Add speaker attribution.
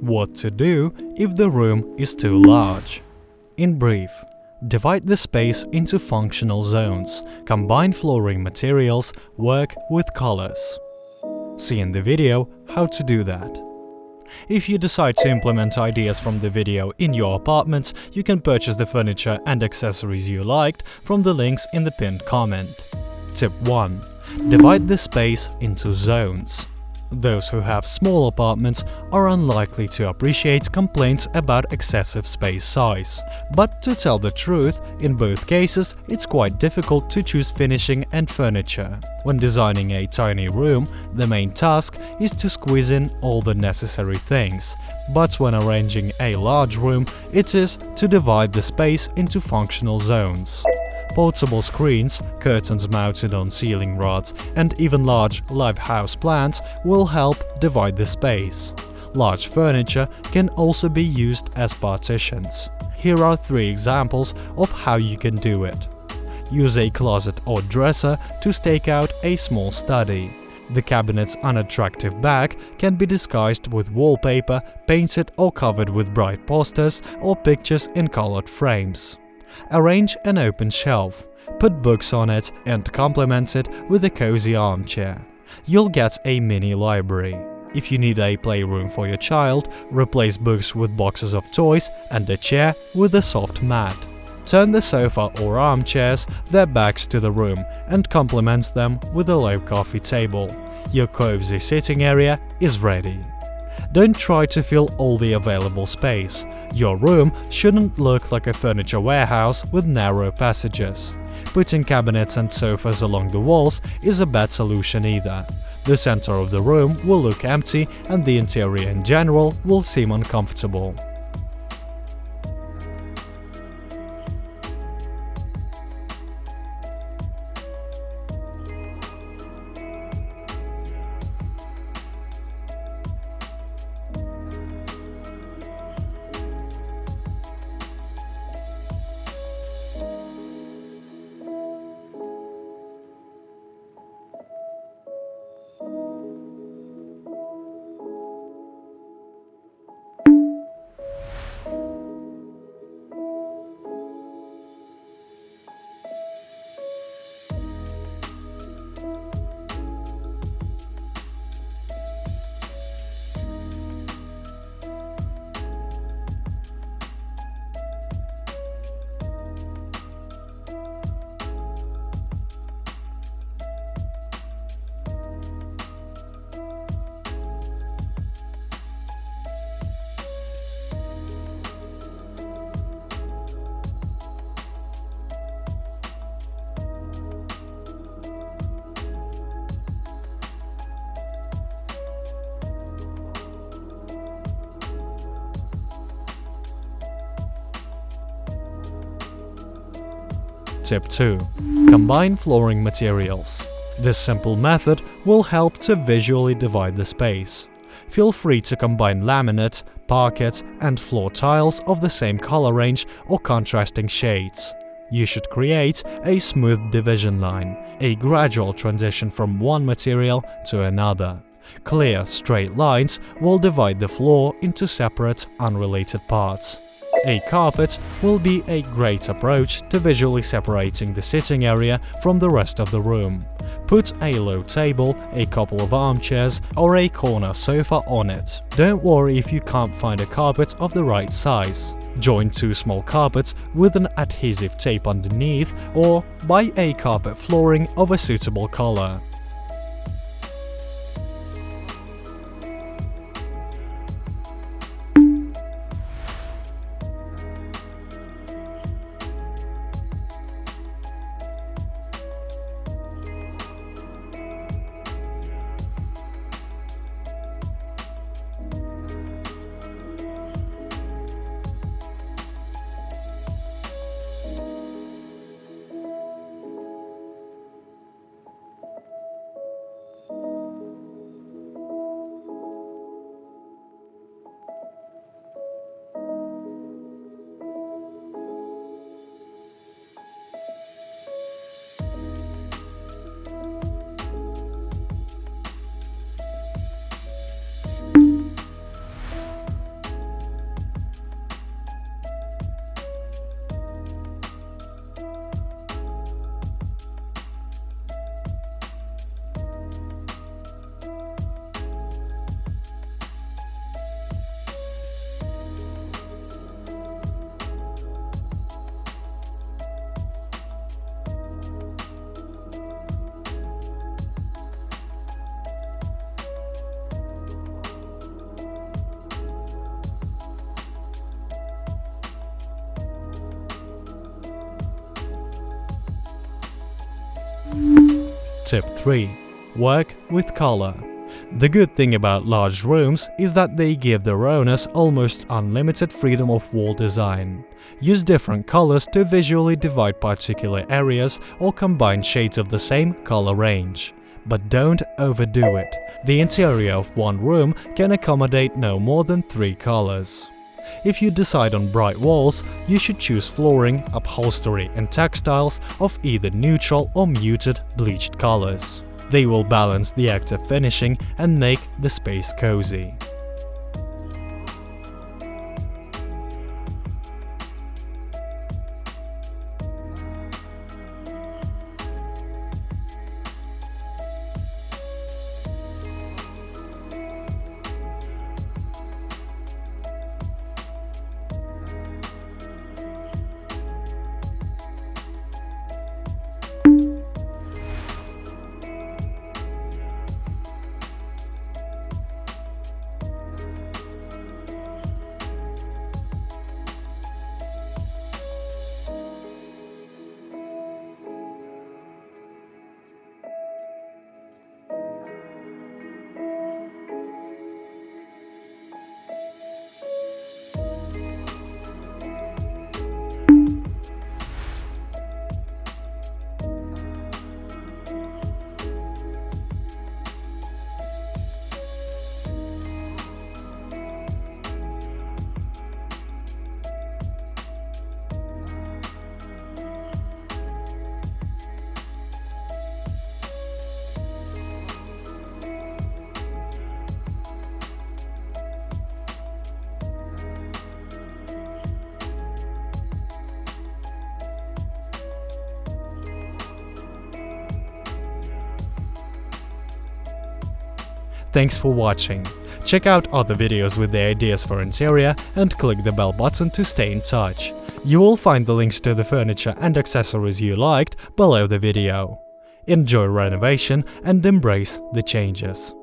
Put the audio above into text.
Speaker 1: What to do if the room is too large? In brief, divide the space into functional zones, combine flooring materials, work with colors. See in the video how to do that. If you decide to implement ideas from the video in your apartment, you can purchase the furniture and accessories you liked from the links in the pinned comment. Tip 1. Divide the space into zones. Those who have small apartments are unlikely to appreciate complaints about excessive space size. But to tell the truth, in both cases it's quite difficult to choose finishing and furniture. When designing a tiny room, the main task is to squeeze in all the necessary things. But when arranging a large room, it is to divide the space into functional zones. Portable screens, curtains mounted on ceiling rods, and even large live house plants will help divide the space. Large furniture can also be used as partitions. Here are 3 examples of how you can do it. Use a closet or dresser to stake out a small study. The cabinet's unattractive back can be disguised with wallpaper, painted or covered with bright posters or pictures in colored frames. Arrange an open shelf, put books on it and complement it with a cozy armchair. You'll get a mini library. If you need a playroom for your child, replace books with boxes of toys and a chair with a soft mat. Turn the sofa or armchairs their backs to the room and complement them with a low coffee table. Your cozy sitting area is ready. Don't try to fill all the available space. Your room shouldn't look like a furniture warehouse with narrow passages. Putting cabinets and sofas along the walls is a bad solution either. The center of the room will look empty and the interior in general will seem uncomfortable. Tip 2. Combine flooring materials. This simple method will help to visually divide the space. Feel free to combine laminate, parquet, and floor tiles of the same color range or contrasting shades. You should create a smooth division line, a gradual transition from one material to another. Clear, straight lines will divide the floor into separate, unrelated parts. A carpet will be a great approach to visually separating the sitting area from the rest of the room. Put a low table, a couple of armchairs, or a corner sofa on it. Don't worry if you can't find a carpet of the right size. Join 2 small carpets with an adhesive tape underneath, or buy a carpet flooring of a suitable color. Tip 3. Work with color. The good thing about large rooms is that they give their owners almost unlimited freedom of wall design. Use different colors to visually divide particular areas or combine shades of the same color range. But don't overdo it. The interior of one room can accommodate no more than 3 colors. If you decide on bright walls, you should choose flooring, upholstery and textiles of either neutral or muted bleached colors. They will balance the active finishing and make the space cozy. Thanks for watching. Check out other videos with the ideas for interior and click the bell button to stay in touch. You will find the links to the furniture and accessories you liked below the video. Enjoy renovation and embrace the changes.